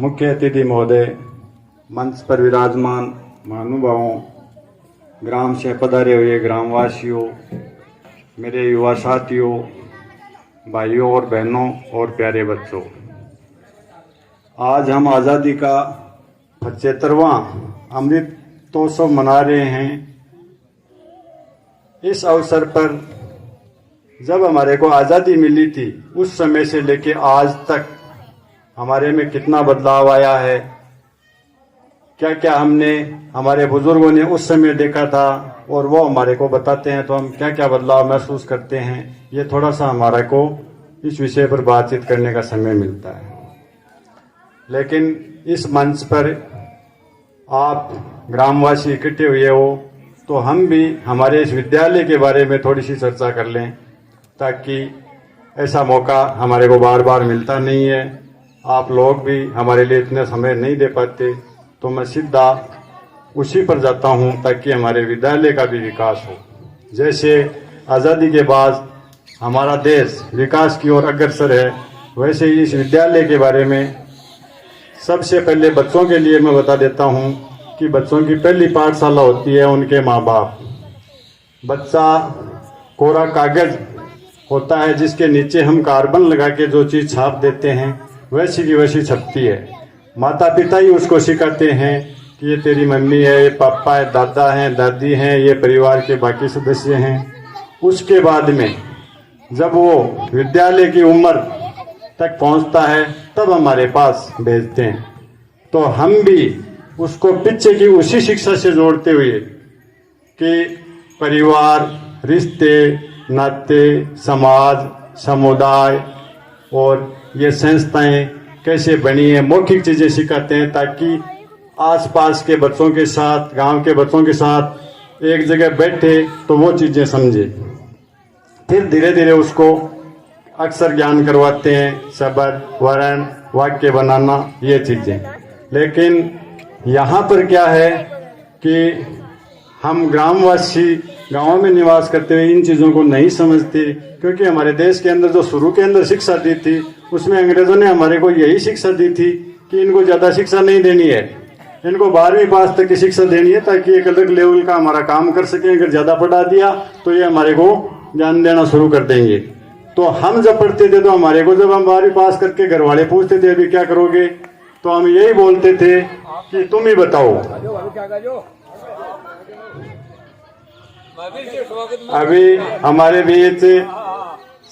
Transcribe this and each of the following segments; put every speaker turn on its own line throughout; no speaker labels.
मुख्य अतिथि महोदय, मंच पर विराजमान महानुभावों, ग्राम से पधारे हुए ग्रामवासियों, मेरे युवा साथियों, भाइयों और बहनों और प्यारे बच्चों, आज हम आज़ादी का 75वां अमृतोत्सव मना रहे हैं। इस अवसर पर जब हमारे को आज़ादी मिली थी, उस समय से लेके आज तक हमारे में कितना बदलाव आया है, क्या क्या हमने हमारे बुजुर्गों ने उस समय देखा था और वो हमारे को बताते हैं, तो हम क्या क्या बदलाव महसूस करते हैं, ये थोड़ा सा हमारा को इस विषय पर बातचीत करने का समय मिलता है। लेकिन इस मंच पर आप ग्रामवासी इकट्ठे हुए हो, तो हम भी हमारे इस विद्यालय के बारे में थोड़ी सी चर्चा कर लें, ताकि ऐसा मौका हमारे को बार बार मिलता नहीं है। आप लोग भी हमारे लिए इतने समय नहीं दे पाते, तो मैं सीधा उसी पर जाता हूं, ताकि हमारे विद्यालय का भी विकास हो। जैसे आज़ादी के बाद हमारा देश विकास की ओर अग्रसर है, वैसे ही इस विद्यालय के बारे में सबसे पहले बच्चों के लिए मैं बता देता हूं कि बच्चों की पहली पाठशाला होती है उनके माँ बाप। बच्चा कोरा कागज होता है जिसके नीचे हम कार्बन लगा के जो चीज़ छाप देते हैं, वैसी की वैसी छपती है। माता पिता ही उसको सिखाते हैं कि ये तेरी मम्मी है, ये पापा है, दादा हैं, दादी हैं, ये परिवार के बाकी सदस्य हैं। उसके बाद में जब वो विद्यालय की उम्र तक पहुंचता है, तब हमारे पास भेजते हैं। तो हम भी उसको पीछे की उसी शिक्षा से जोड़ते हुए कि परिवार, रिश्ते, नाते, समाज, समुदाय और ये संस्थाएं कैसे बनी है, मौखिक चीजें सिखाते हैं, ताकि आसपास के बच्चों के साथ, गांव के बच्चों के साथ एक जगह बैठे तो वो चीजें समझे। फिर धीरे धीरे उसको अक्षर ज्ञान करवाते हैं, शब्द, वर्ण, वाक्य बनाना, ये चीजें। लेकिन यहाँ पर क्या है कि हम ग्रामवासी गांवों में निवास करते हुए इन चीज़ों को नहीं समझते, क्योंकि हमारे देश के अंदर जो शुरू के अंदर शिक्षा दी थी, उसमें अंग्रेजों ने हमारे को यही शिक्षा दी थी कि इनको ज़्यादा शिक्षा नहीं देनी है, इनको 12वीं पास तक की शिक्षा देनी है, ताकि एक अलग लेवल का हमारा काम कर सकें। अगर ज़्यादा पढ़ा दिया तो ये हमारे को ज्ञान देना शुरू कर देंगे। तो हम जब पढ़ते थे, तो हमारे को जब हम 12वीं पास करके घर वाले पूछते थे अभी क्या करोगे, तो हम यही बोलते थे कि तुम ही बताओ। अभी हमारे बीच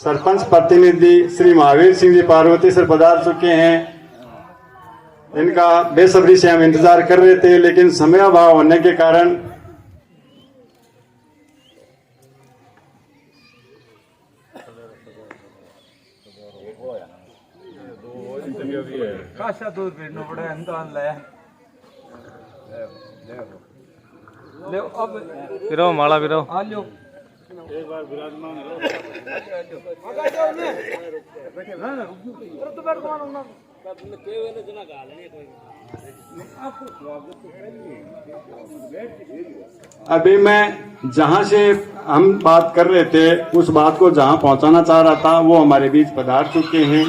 सरपंच प्रतिनिधि श्री महावीर सिंह जी पार्वती सर पधार चुके हैं। इनका बेसब्री से हम इंतजार कर रहे थे, लेकिन समय अभाव होने के कारण
विरो माला विरो
एक बार विराजमान अभी मैं जहां से हम बात कर रहे थे, उस बात को जहां पहुंचाना चाह रहा था, वो हमारे बीच पधार चुके हैं।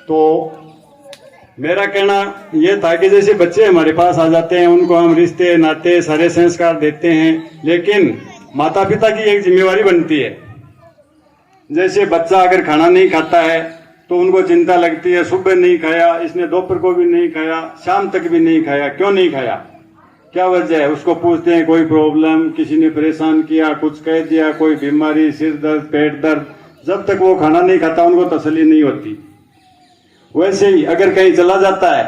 तो मेरा कहना यह था कि जैसे बच्चे हमारे पास आ जाते हैं, उनको हम रिश्ते, नाते, सारे संस्कार देते हैं, लेकिन माता पिता की एक जिम्मेवारी बनती है। जैसे बच्चा अगर खाना नहीं खाता है तो उनको चिंता लगती है, सुबह नहीं खाया इसने, दोपहर को भी नहीं खाया, शाम तक भी नहीं खाया, क्यों नहीं खाया, क्या वजह है। उसको पूछते हैं कोई प्रॉब्लम, किसी ने परेशान किया, कुछ कह दिया, कोई बीमारी, सिर दर्द, पेट दर्द। जब तक वो खाना नहीं खाता उनको तसल्ली नहीं होती। वैसे ही अगर कहीं चला जाता है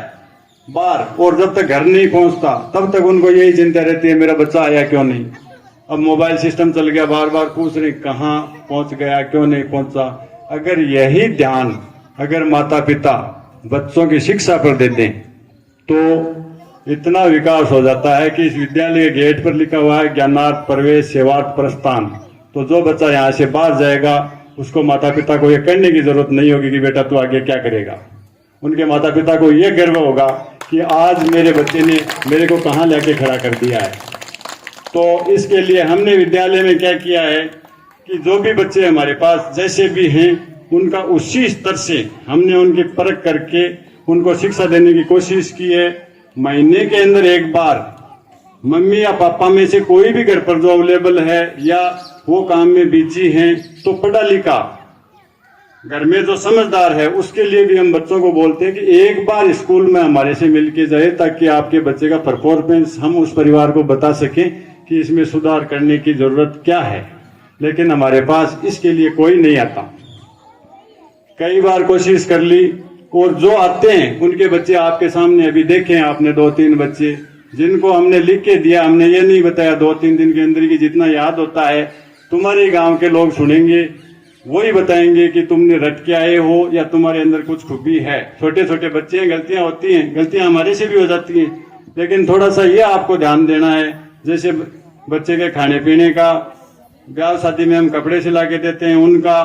बाहर और जब तक घर नहीं पहुंचता, तब तक उनको यही चिंता रहती है मेरा बच्चा आया क्यों नहीं। अब मोबाइल सिस्टम चल गया, बार बार पूछ रहे कहाँ पहुंच गया, क्यों नहीं पहुंचा। अगर यही ध्यान अगर माता पिता बच्चों की शिक्षा पर दे दें, तो इतना विकास हो जाता है कि इस विद्यालय के गेट पर लिखा हुआ है ज्ञानार्थ प्रवेश सेवार्थ प्रस्थान। तो जो बच्चा यहाँ से बाहर जाएगा, उसको माता पिता को ये कहने की जरूरत नहीं होगी कि बेटा तू आगे क्या करेगा। उनके माता पिता को ये गर्व होगा कि आज मेरे बच्चे ने मेरे को कहाँ लेके खड़ा कर दिया है। तो इसके लिए हमने विद्यालय में क्या किया है कि जो भी बच्चे हमारे पास जैसे भी हैं, उनका उसी स्तर से हमने उनकी परख करके उनको शिक्षा देने की कोशिश की है। महीने के अंदर एक बार मम्मी या पापा में से कोई भी घर पर जो अवेलेबल है या वो काम में बिजी हैं, तो पढ़ा लिखा घर में जो समझदार है उसके लिए भी हम बच्चों को बोलते हैं कि एक बार स्कूल में हमारे से मिलके जाए, ताकि आपके बच्चे का परफॉर्मेंस हम उस परिवार को बता सकें कि इसमें सुधार करने की जरूरत क्या है। लेकिन हमारे पास इसके लिए कोई नहीं आता। कई बार कोशिश कर ली, और जो आते हैं उनके बच्चे आपके सामने अभी देखे हैं आपने 2-3 बच्चे जिनको हमने लिख के दिया। हमने ये नहीं बताया 2-3 दिन के अंदर की जितना याद होता है तुम्हारे गांव के लोग सुनेंगे, वही बताएंगे कि तुमने रट के आए हो या तुम्हारे अंदर कुछ खूबी है। छोटे छोटे बच्चे हैं, गलतियां होती हैं, गलतियां हमारे से भी हो जाती हैं, लेकिन थोड़ा सा ये आपको ध्यान देना है। जैसे बच्चे के खाने पीने का, ब्याह शादी में हम कपड़े सिला के देते हैं, उनका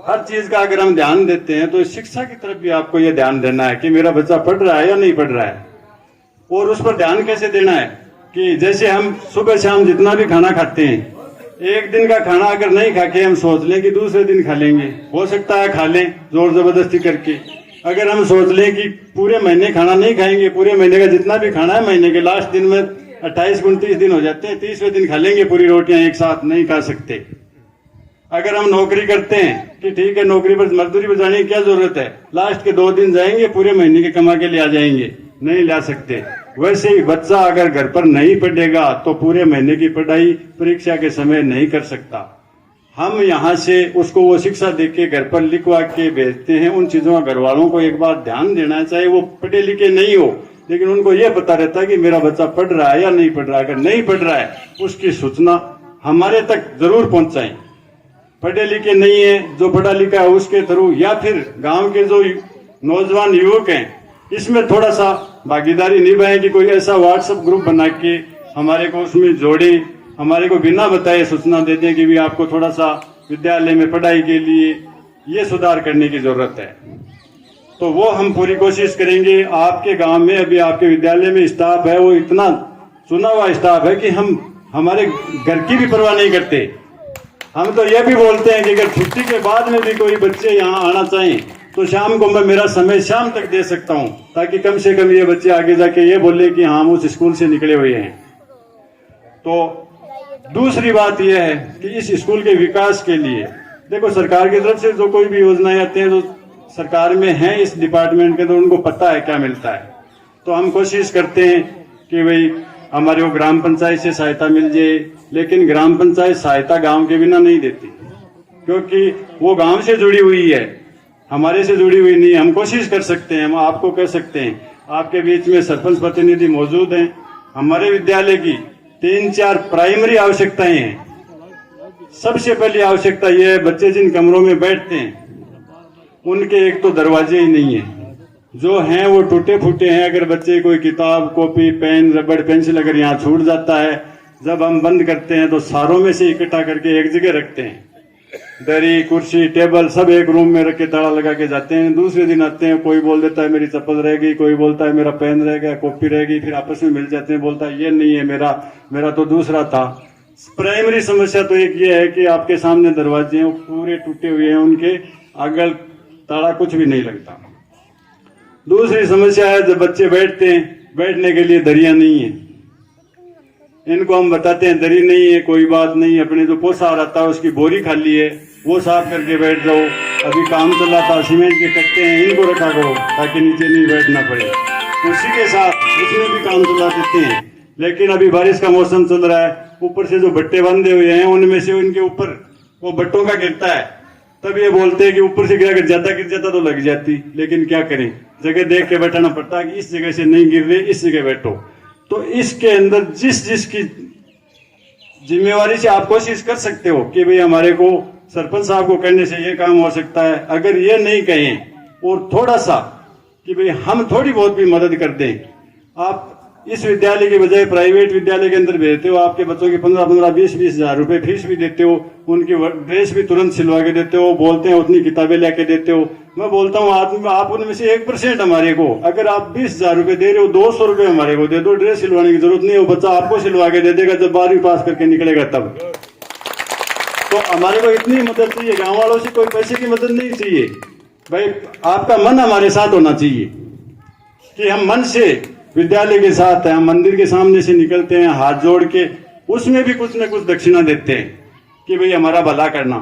हर चीज का अगर हम ध्यान देते हैं तो शिक्षा की तरफ भी आपको ये ध्यान देना है कि मेरा बच्चा पढ़ रहा है या नहीं पढ़ रहा है। और उस पर ध्यान कैसे देना है कि जैसे हम सुबह शाम जितना भी खाना खाते हैं, एक दिन का खाना अगर नहीं खा के हम सोच लें कि दूसरे दिन खा लेंगे, हो सकता है खा लें जोर जबरदस्ती करके। अगर हम सोच लें कि पूरे महीने खाना नहीं खाएंगे, पूरे महीने का जितना भी खाना है महीने के लास्ट दिन में 28-29 दिन हो जाते हैं, 30वें दिन खा लेंगे पूरी रोटियां एक साथ, नहीं खा सकते। अगर हम नौकरी करते हैं कि ठीक है नौकरी पर मजदूरी पर जाने की क्या जरूरत है, लास्ट के 2 दिन जाएंगे, पूरे महीने के कमा के ले आ जाएंगे, नहीं ला सकते। वैसे ही बच्चा अगर घर पर नहीं पढ़ेगा तो पूरे महीने की पढ़ाई परीक्षा के समय नहीं कर सकता। हम यहाँ से उसको वो शिक्षा देके घर पर लिखवा के भेजते हैं। उन चीजों का घर वालों को एक बार ध्यान देना चाहिए। वो पढ़े लिखे नहीं हो, लेकिन उनको ये पता रहता है कि मेरा बच्चा पढ़ रहा है या नहीं पढ़ रहा है। अगर नहीं पढ़ रहा है उसकी सूचना हमारे तक जरूर पहुंचाएं। पढ़े लिखे नहीं है, जो पढ़ा लिखा है उसके थ्रू, या फिर गांव के जो नौजवान युवक हैं इसमें थोड़ा सा भागीदारी निभाएं कि कोई ऐसा व्हाट्सएप ग्रुप बना के हमारे को उसमें जोड़े, हमारे को बिना बताए सूचना दे दें कि भी आपको थोड़ा सा विद्यालय में पढ़ाई के लिए ये सुधार करने की जरूरत है। तो वो हम पूरी कोशिश करेंगे। आपके गांव में अभी आपके विद्यालय में स्टाफ है, वो इतना चुना हुआ स्टाफ है कि हम हमारे घर की भी परवाह नहीं करते। हम तो ये भी बोलते हैं कि अगर छुट्टी के बाद में भी कोई बच्चे यहाँ आना चाहें तो शाम को मैं मेरा समय शाम तक दे सकता हूँ, ताकि कम से कम ये बच्चे आगे जाके ये बोले कि हाँ हम उस स्कूल से निकले हुए हैं। तो दूसरी बात यह है कि इस स्कूल के विकास के लिए देखो, सरकार की तरफ से जो कोई भी योजनाएं आती हैं, जो सरकार में है इस डिपार्टमेंट के, तो उनको पता है क्या मिलता है। तो हम कोशिश करते हैं कि भाई हमारे को ग्राम पंचायत से सहायता मिल जाए, लेकिन ग्राम पंचायत सहायता गांव के बिना नहीं देती, क्योंकि वो गांव से जुड़ी हुई है, हमारे से जुड़ी हुई नहीं। हम कोशिश कर सकते हैं, हम आपको कह सकते हैं, आपके बीच में सरपंच प्रतिनिधि मौजूद हैं। हमारे विद्यालय की 3-4 प्राइमरी आवश्यकताएं हैं। सबसे पहली आवश्यकता यह है, बच्चे जिन कमरों में बैठते हैं उनके एक तो दरवाजे ही नहीं है, जो हैं वो टूटे फूटे हैं। अगर बच्चे कोई किताब, कॉपी, पेन, रबड़, पेंसिल अगर यहाँ छूट जाता है, जब हम बंद करते हैं तो सारों में से इकट्ठा करके एक जगह रखते हैं। दरी, कुर्सी, टेबल सब एक रूम में रख के ताला लगा के जाते हैं। दूसरे दिन आते हैं, कोई बोल देता है मेरी चप्पल रह गई, कोई बोलता है मेरा पेन रह गया, कॉपी रह गई, फिर आपस में मिल जाते हैं, बोलता है ये नहीं है मेरा तो दूसरा था। प्राइमरी समस्या तो एक ये है कि आपके सामने दरवाजे हैं, पूरे टूटे हुए हैं, उनके अगल ताला कुछ भी नहीं लगता। दूसरी समस्या है, जब बच्चे बैठते हैं, बैठने के लिए दरिया नहीं है। इनको हम बताते हैं दरी नहीं है, कोई बात नहीं, अपने जो पोसा रहता है उसकी बोरी खाली है, वो साफ करके बैठ जाओ। अभी काम चल रहा था, सीमेंट के कट्टे हैं, इनको रखा करो ताकि नीचे नहीं बैठना पड़े। उसी के साथ उसमें भी काम चला देते हैं। लेकिन अभी बारिश का मौसम चल रहा है, ऊपर से जो बट्टे बांधे हुए हैं उनमें से उनके ऊपर वो बट्टों का गिरता है, तब ये बोलते हैं कि ऊपर से गिर जाता तो लग जाती। लेकिन क्या करें, जगह देख के बैठाना पड़ता है कि इस जगह से नहीं गिर रहे, इस जगह बैठो। तो इसके अंदर जिसकी जिम्मेवारी से आप कोशिश कर सकते हो कि भाई हमारे को सरपंच साहब को कहने से ये काम हो सकता है। अगर ये नहीं कहें और थोड़ा सा कि भाई हम थोड़ी बहुत भी मदद कर दें, आप इस विद्यालय के बजाय प्राइवेट विद्यालय के अंदर भेजते हो, आपके बच्चों की 15-15, 20-20 हजार रुपए फीस भी देते हो, उनकी ड्रेस भी तुरंत सिलवा के देते हो, बोलते हैं उतनी किताबें लेके देते हो। मैं बोलता हूँ आप उनमें से 1% हमारे को, अगर आप 20,000 रुपए दे रहे हो, 200 रुपए हमारे को दे दो, ड्रेस सिलवाने की जरूरत नहीं है, वो बच्चा आपको सिलवा के दे देगा जब 12वीं पास करके निकलेगा तब। तो हमारे को इतनी मदद चाहिए, गाँव वालों से कोई पैसे की मदद नहीं चाहिए भाई, आपका मन हमारे साथ होना चाहिए। कि हम मन से विद्यालय के साथ हैं, हम मंदिर के सामने से निकलते हैं हाथ जोड़ के, उसमें भी कुछ न कुछ दक्षिणा देते हैं कि भाई हमारा भला करना,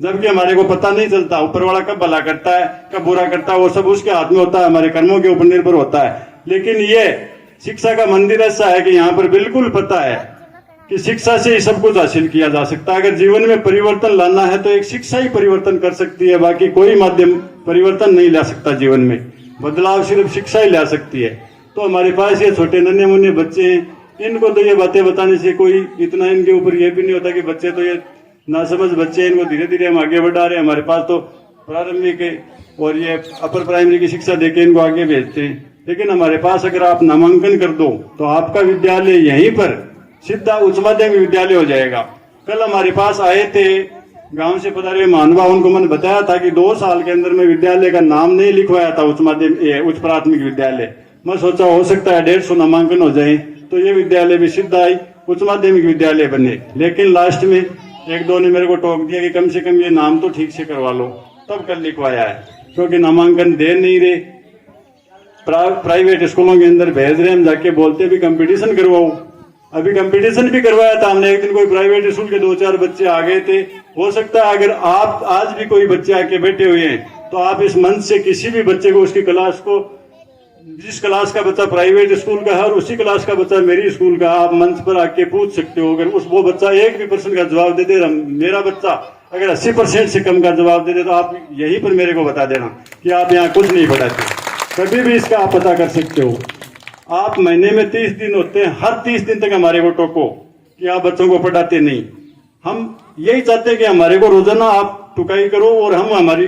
जबकि हमारे को पता नहीं चलता ऊपर वाला कब भला करता है कब बुरा करता है, वो सब उसके हाथ में होता है, हमारे कर्मों के ऊपर निर्भर होता है। लेकिन ये शिक्षा का मंदिर ऐसा है कि यहाँ पर बिल्कुल पता है कि शिक्षा से ही सब कुछ हासिल किया जा सकता है। अगर जीवन में परिवर्तन लाना है तो एक शिक्षा ही परिवर्तन कर सकती है, बाकी कोई माध्यम परिवर्तन नहीं ला सकता। जीवन में बदलाव सिर्फ शिक्षा ही ला सकती है। तो हमारे पास ये छोटे नन्हे मुन्ने बच्चे हैं, इनको तो ये बातें बताने से कोई इतना इनके ऊपर ये भी नहीं होता कि बच्चे तो ये नासमझ बच्चे, इनको धीरे धीरे हम आगे बढ़ा रहे हैं। हमारे पास तो प्रारंभिक और ये अपर प्राइमरी की शिक्षा देके इनको आगे भेजते हैं। लेकिन हमारे पास अगर आप नामांकन कर दो तो आपका विद्यालय यहीं पर सीधा उच्च माध्यमिक विद्यालय हो जाएगा। कल हमारे पास आए थे गांव से पधारे मानवा, उनको मैंने बताया था कि 2 साल के अंदर में विद्यालय का नाम नहीं लिखवाया था उच्च प्राथमिक विद्यालय। मैं सोचा हो सकता है 150 नामांकन हो जाए तो ये विद्यालय भी सीधा ही उच्च माध्यमिक विद्यालय बने। लेकिन लास्ट में 1-2 ने मेरे को टोक दिया कि कम से कम ये नाम तो ठीक से करवा लो, तब कल लिखवाया है, क्योंकि नामांकन दे नहीं रहे। प्राइवेट स्कूलों के अंदर भेज रहे, हम जाके बोलते भी कंपटीशन करवाओ। अभी कंपटीशन भी करवाया था हमने, एक दिन कोई प्राइवेट स्कूल के 2-4 बच्चे आ गए थे। हो सकता है अगर आप आज भी कोई बच्चे आके बैठे हुए हैं तो आप इस मंच से किसी भी बच्चे को उसकी क्लास को, जिस क्लास का बच्चा प्राइवेट स्कूल का है और उसी क्लास का बच्चा मेरी स्कूल का, आप मंच पर आके पूछ सकते हो। अगर वो बच्चा 1% का जवाब दे दे, मेरा बच्चा अगर 80% से कम का जवाब दे दे, तो आप यहीं पर मेरे को बता देना कि आप यहाँ कुछ नहीं पढ़ाते। कभी भी इसका आप पता कर सकते हो। आप महीने में 30 दिन होते हैं, हर 30 दिन तक हमारे को टोको कि आप बच्चों को पढ़ाते नहीं। हम यही चाहते हैं कि हमारे को रोजाना आप टुकाई करो और हम हमारी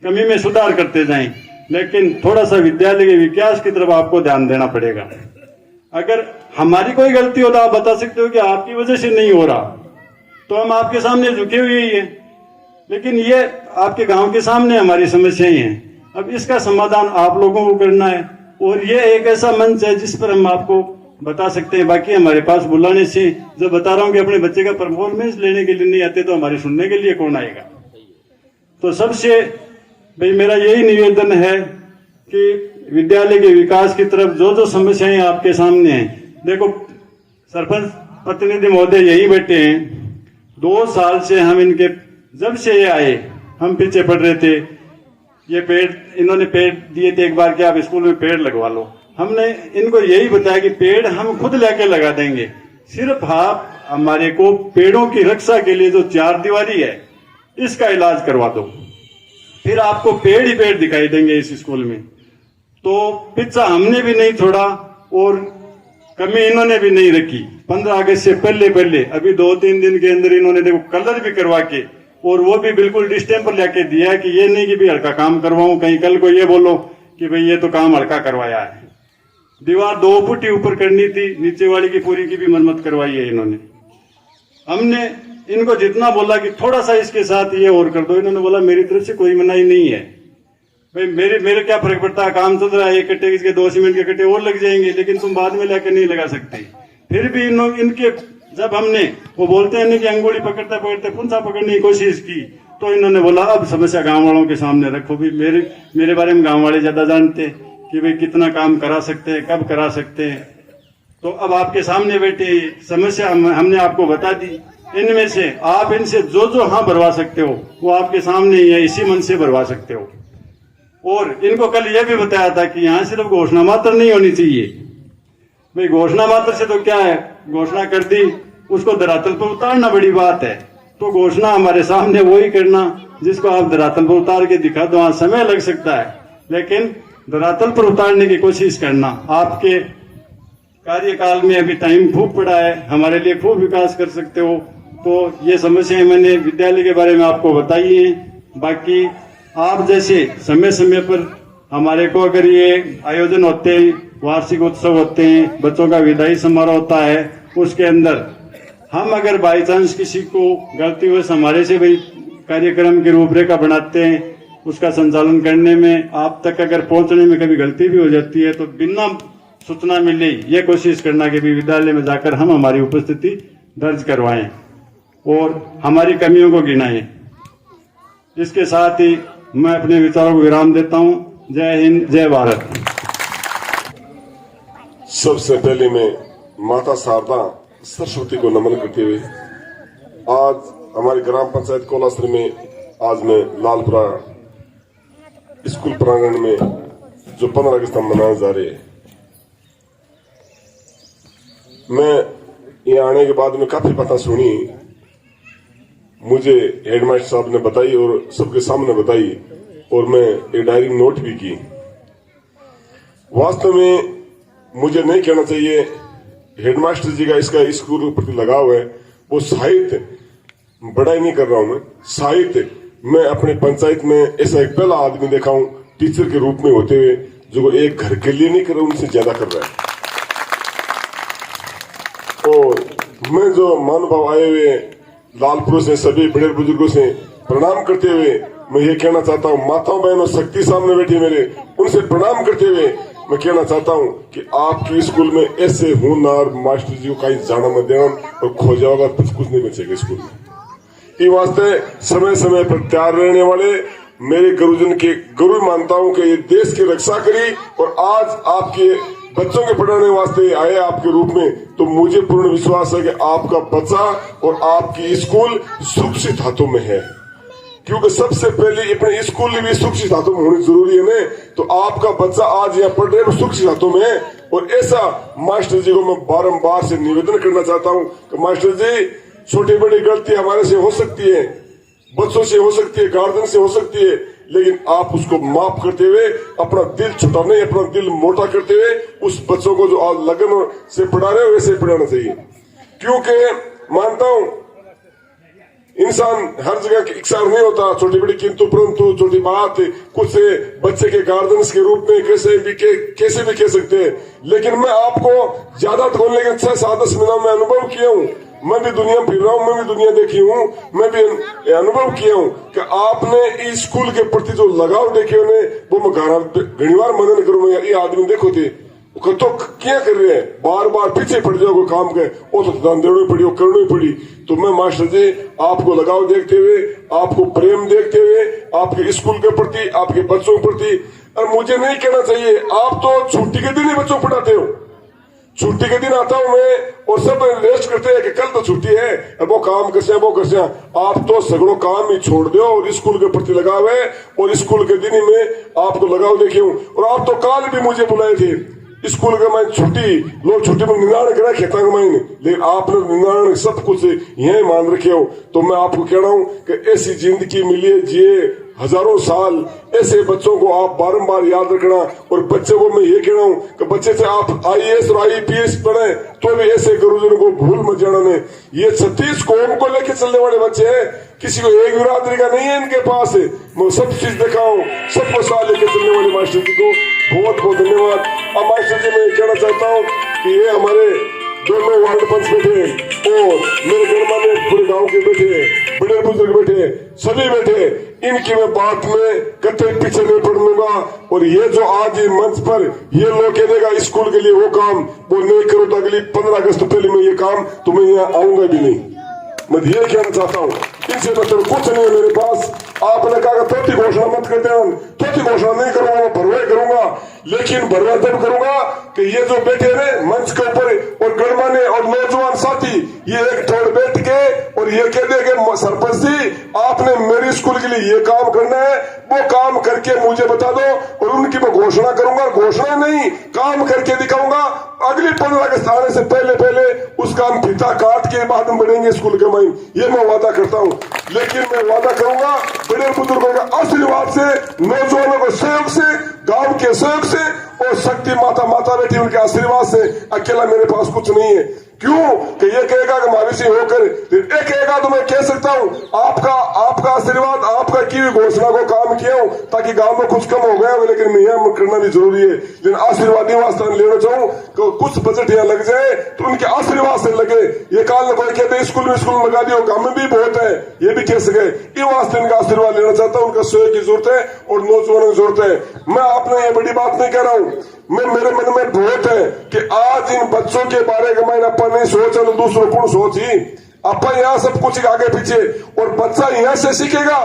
कमी में सुधार करते जाएं। लेकिन थोड़ा सा विद्यालय के विकास की तरफ आपको ध्यान देना पड़ेगा। अगर हमारी कोई गलती हो तो आप बता सकते हो कि आपकी वजह से नहीं हो रहा, तो हम आपके सामने झुके हुए ही हैं। लेकिन ये आपके गांव के सामने हमारी समस्याएं हैं। अब इसका समाधान आप लोगों को करना है और ये एक ऐसा मंच है जिस पर हम आपको बता सकते हैं। बाकी हमारे पास बुलाने से, जब बता रहा हूं कि अपने बच्चे का परफॉर्मेंस लेने के लिए नहीं आते तो हमारे सुनने के लिए कौन आएगा। तो सबसे भाई मेरा यही निवेदन है कि विद्यालय के विकास की तरफ जो जो समस्याएं आपके सामने हैं, देखो सरपंच प्रतिनिधि महोदय यही बैठे हैं। 2 साल से हम इनके, जब से ये आए हम पीछे पड़ रहे थे। ये पेड़, इन्होंने पेड़ दिए थे एक बार कि आप स्कूल में पेड़ लगवा लो। हमने इनको यही बताया कि पेड़ हम खुद लेके लगा देंगे, सिर्फ आप हमारे को पेड़ों की रक्षा के लिए जो 4 दीवारी है इसका इलाज करवा दो, फिर आपको पेड़ ही पेड़ दिखाई देंगे इस स्कूल में। तो पीछा हमने भी नहीं छोड़ा और कमी इन्होंने भी नहीं रखी। 15 अगस्त से पहले अभी 2-3 दिन के अंदर इन्होंने देखो कलर भी करवा के, और वो भी बिल्कुल डिस्टेम्पर लेके दिया कि ये नहीं कि भी हल्का काम करवाऊं, कहीं कल को ये बोलो कि भाई ये तो काम हल्का करवाया है। दीवार 2 फुट ही ऊपर करनी थी, नीचे वाली की पूरी की भी मरम्मत करवाई है इन्होंने। हमने इनको जितना बोला कि थोड़ा सा इसके साथ ये और कर दो, इन्होंने बोला मेरी तरफ से कोई मनाही नहीं है। भाई मेरे क्या फर्क पड़ता है, काम चल रहा है, 1 कट्टे इसके 2 सीमेंट के कट्टे और लग जाएंगे, लेकिन तुम बाद में लेकर नहीं लगा सकते। फिर भी इनके जब हमने, वो बोलते हैं कि अंगुली पकड़ते पकड़ते पुंछा पकड़ने की कोशिश की, तो इन्होंने बोला अब समस्या गांव वालों के सामने रखो। भी मेरे बारे में गांव वाले ज्यादा जानते हैं कि भाई कितना काम करा सकते हैं, कब करा सकते हैं। तो अब आपके सामने बैठे समस्या हमने आपको बता दी। इनमें से आप इनसे जो हाँ भरवा सकते हो वो आपके सामने ही है, इसी मन से भरवा सकते हो। और इनको कल यह भी बताया था कि यहाँ सिर्फ घोषणा मात्र नहीं होनी चाहिए। भाई घोषणा मात्र से तो क्या है, घोषणा कर दी, उसको धरातल पर उतारना बड़ी बात है। तो घोषणा हमारे सामने वही करना जिसको आप धरातल पर उतार के दिखा दो। वहां समय लग सकता है, लेकिन धरातल पर उतारने की कोशिश करना। आपके कार्यकाल में अभी टाइम खूब पड़ा है, हमारे लिए खूब विकास कर सकते हो। तो ये समस्याएं मैंने विद्यालय के बारे में आपको बताई है। बाकी आप जैसे समय समय पर हमारे को अगर ये आयोजन होते हैं, वार्षिक उत्सव होते हैं, बच्चों का विदाई समारोह होता है, उसके अंदर हम अगर बाई चांस किसी को गलतीवश हमारे से भाई कार्यक्रम की रूपरेखा बनाते हैं, उसका संचालन करने में आप तक अगर पहुंचने में कभी गलती भी हो जाती है, तो बिना सूचना मिले ये कोशिश करना कि भी विद्यालय में जाकर हम हमारी उपस्थिति दर्ज करवाएं और हमारी कमियों को गिनाएं। इसके साथ ही मैं अपने विचारों को विराम देता हूं। जय हिंद, जय भारत।
सबसे पहले मैं माता शारदा सरस्वती को नमन करते हुए आज हमारी ग्राम पंचायत कोलासर में आज मैं लालपुरा स्कूल प्रांगण में जो 15 अगस्त हम मनाए जा रहे हैं, मैं यहाँ आने के बाद में काफी बातें सुनी, मुझे हेडमास्टर साहब ने बताई और सबके सामने बताई और मैं एक डायरी में नोट भी की। वास्तव में मुझे नहीं कहना चाहिए, हेडमास्टर जी का इसका स्कूल के प्रति लगाव है, वो साहित्य बड़ाई नहीं कर रहा हूं मैं, साहित्य मैं अपने पंचायत में ऐसा एक पहला आदमी देखा हूं टीचर के रूप में होते हुए जो एक घर के लिए नहीं कर रहा, उनसे ज्यादा कर रहा है। और मैं जो महानुभाव आए हुए लालपुर से सभी बड़े बुजुर्गों से प्रणाम करते हुए मैं ये कहना चाहता हूँ, माताओं बहनों शक्ति सामने बैठी मेरे, उनसे प्रणाम करते हुए मैं कहना चाहता हूँ कि आपके स्कूल में ऐसे होनहार मास्टर जी को कहीं जाना मत देना और खो जाओगा कुछ नहीं बचेगा स्कूल में। ये वास्ते समय समय पर तैयार रहने वाले मेरे गुरुजन के गुरु मानता हूँ कि ये देश की रक्षा करी और आज आपके बच्चों के पढ़ाने वास्ते आए आपके रूप में, तो मुझे पूर्ण विश्वास है कि आपका बच्चा और आपकी स्कूल सुरक्षित हाथों में है, क्योंकि सबसे पहले अपने स्कूल भी सुरक्षित हाथों में होनी जरूरी है ना। तो आपका बच्चा आज यहाँ पढ़ रहे हैं सुरक्षित हाथों में है। और ऐसा मास्टर जी को मैं बारंबार से निवेदन करना चाहता हूँ कि मास्टर जी, छोटी बड़ी गलती हमारे से हो सकती है, बच्चों से हो सकती है, गार्जियन से हो सकती है, लेकिन आप उसको माफ करते हुए अपना दिल छुटा नहीं, अपना दिल मोटा करते हुए उस बच्चों को जो आज लगन से पढ़ा रहे हो वैसे पढ़ाना चाहिए। क्योंकि मानता हूं इंसान हर जगह इकसार नहीं होता, छोटी बड़ी किंतु परंतु छोटी बात कुछ बच्चे के गार्जियन के रूप में कैसे भी कह सकते हैं। लेकिन मैं आपको ज्यादा तो लेकिन 6-7 महीना में अनुभव किया हूँ, मैं भी दुनिया फिर रहा हूँ, मैं भी दुनिया देखी हूँ, मैं भी अनुभव किया हूँ कि आपने इस स्कूल के प्रति जो लगाव देखे उन्हें वो मैं घनी बार मनन करूंगा, यार ये आदमी देखो थे तो क्या कर रहे हैं, बार बार पीछे पड़ जाओ कोई काम के, वो तो ध्यान देनी पड़ी, वो करनी पड़ी। तो मैं मास्टर जी आपको लगाव देखते हुए, आपको प्रेम देखते हुए, आपके स्कूल के प्रति, आपके बच्चों के प्रति, और मुझे नहीं कहना चाहिए, आप तो छुट्टी के दिन ही बच्चों को पढ़ाते हो, छुट्टी के दिन आता हूं मैं और सब रेस्ट करते हैं कि कल तो छुट्टी है, वो काम कर वो कर, आप तो सगड़ों काम ही छोड़ दो और स्कूल के प्रति लगाव है। और स्कूल के दिन ही में आपको लगाव देखे हूं, और आप तो काल भी मुझे बुलाए थे स्कूल के मैं छुट्टी लोग छुट्टी में निनाण करा खेता के मायने, लेकिन आपने निनाण सब कुछ यही मान रखे हो। तो मैं आपको कह रहा हूं कि ऐसी जिंदगी मिली जिए हजारों साल, ऐसे बच्चों को आप बारंबार याद रखना। और बच्चे को मैं ये कह रहा हूँ कि बच्चे से आप IAS और IPS पढ़े तो भी ऐसे गुरुजनों को भूल मत जाना। ने ये 36 कौम को लेके चलने वाले बच्चे हैं, किसी को एक बिरादरी का नहीं है इनके पास, मैं सब चीज देखा हूँ, सबको साथ लेके चलने वाले मास्टर जी को बहुत बहुत धन्यवाद। अब मास्टर जी मैं कहना चाहता हूँ कि ये हमारे दोनों वार्ड पंच बैठे और मेरे गणमान्य पूरे गांव के बैठे, बड़े बुजुर्ग बैठे, सभी बैठे, इनकी मैं बात में कतई पीछे नहीं पड़ूंगा। और ये जो आज मंच पर ये लोग कह देगा स्कूल के लिए वो काम वो नहीं करो तो अगली 15 अगस्त पहले मैं ये काम तो मैं यहाँ आऊंगा भी नहीं। मैं ये कहना चाहता हूँ, इनसे मतलब कुछ नहीं है मेरे पास। आपने कहा थोड़ी घोषणा मत कर देना, थोड़ी घोषणा नहीं करूंगा, भरवाई करूंगा, लेकिन भरवा तब करूंगा कि ये जो बैठे रहे मंच के ऊपर और गणमान्य और नौजवान साथी ये एक थोड़ बैठ के और ये कह दे कि सरपंच जी आपने मेरी स्कूल के लिए ये काम करना है, वो काम करके मुझे बता दो और उनकी मैं घोषणा करूंगा। घोषणा नहीं, काम करके दिखाऊंगा। अगली 15 अगस्त आने से पहले उस काम फीता काट के बाद हम बढ़ेंगे स्कूल के माइन, ये मैं वादा करता हूँ। लेकिन मैं वादा करूंगा बड़े बुजुर्गों के आशीर्वाद से, नौजवानों के सहयोग से, गांव के सहयोग से और शक्ति माता बैठी उनके आशीर्वाद से, अकेला मेरे पास कुछ नहीं है। क्यों कि ये कहेगा कि मावी से होकर एक कहेगा तो मैं कह सकता हूँ आपका आशीर्वाद, आपका की हुई घोषणा को काम किया हूँ ताकि गांव में कुछ कम हो गया, लेकिन मैं करना भी जरूरी है। लेकिन आशीर्वाद वास्ते लेना चाहूँ कि कुछ बजट यहाँ लग जाए तो उनके आशीर्वाद से लगे। ये काल कोई कहते स्कूल में लगा दियो, काम भी बहुत है, ये भी कह सके, ये वास्ते इनका आशीर्वाद लेना चाहता हूँ। उनका सहयोग की जरूरत है और नौजवानों की जरूरत है। मैं आपने ये बड़ी बात नहीं कह रहा हूँ, मेरे मन में बहुत है कि आज इन बच्चों के बारे में मैंने अपन नहीं सोचा तो दूसरों कौन सोची। अपन यहाँ सब कुछ आगे पीछे, और बच्चा यहाँ से सीखेगा।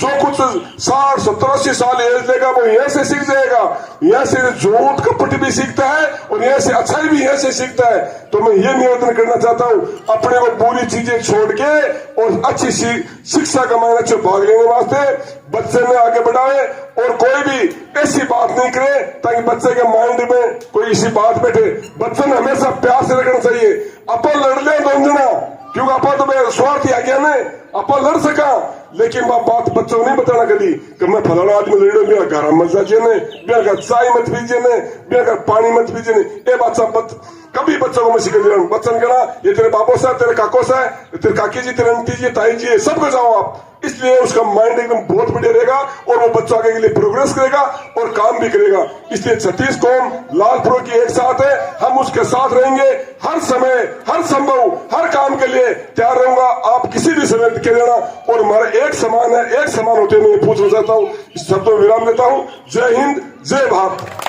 जो कुछ 60, 70, 80 साल एज लेगा वो यहाँ से सीख जाएगा। यहाँ से झूठ कपट भी सीखता है और यहाँ से अच्छाई भी यहाँ से सीखता है। तो मैं ये निवेदन करना चाहता हूँ, अपने को बुरी चीजें छोड़ के और अच्छी शिक्षा कमाने से भाग लेने वास्ते बच्चे में आगे बढ़ाए, और कोई भी ऐसी बात नहीं करे ताकि बच्चे के माइंड में कोई ऐसी बात बैठे। बच्चे ने हमेशा प्यार से रखना चाहिए। अपन लड़ ले दो जना, क्योंकि अपन तो मैं स्वार्थी आ गया ना, अपन लड़ सका, लेकिन बात बच्चों को नहीं बताना कभी कि मैं फलाना आदमी लड़ो, मेरा घर मत जाइए ने, मेरा घर चाय मत पीजिए ने, मेरा घर पानी मत पीजिए ने। ये बात कभी बच्चों को मैं सिखा दे रहा हूँ। बच्चन कहना ये तेरे बापो से, तेरे काको से, तेरे काकी जी, तेरे आंटी जी, ताई जी, सबको जाओ आप। इसलिए उसका माइंड एकदम बहुत बढ़िया रहेगा और वो बच्चों आगे के लिए प्रोग्रेस करेगा और काम भी करेगा। इसलिए छत्तीस कौम लालपुर की एक साथ है, हम उसके साथ रहेंगे हर समय, हर संभव, हर काम के लिए तैयार रहूंगा। आप किसी भी समय कह देना, और हमारा एक समान है, एक समान होते मैं पूछना चाहता हूँ। इस शब्दों में विराम देता हूँ। जय हिंद, जय भारत।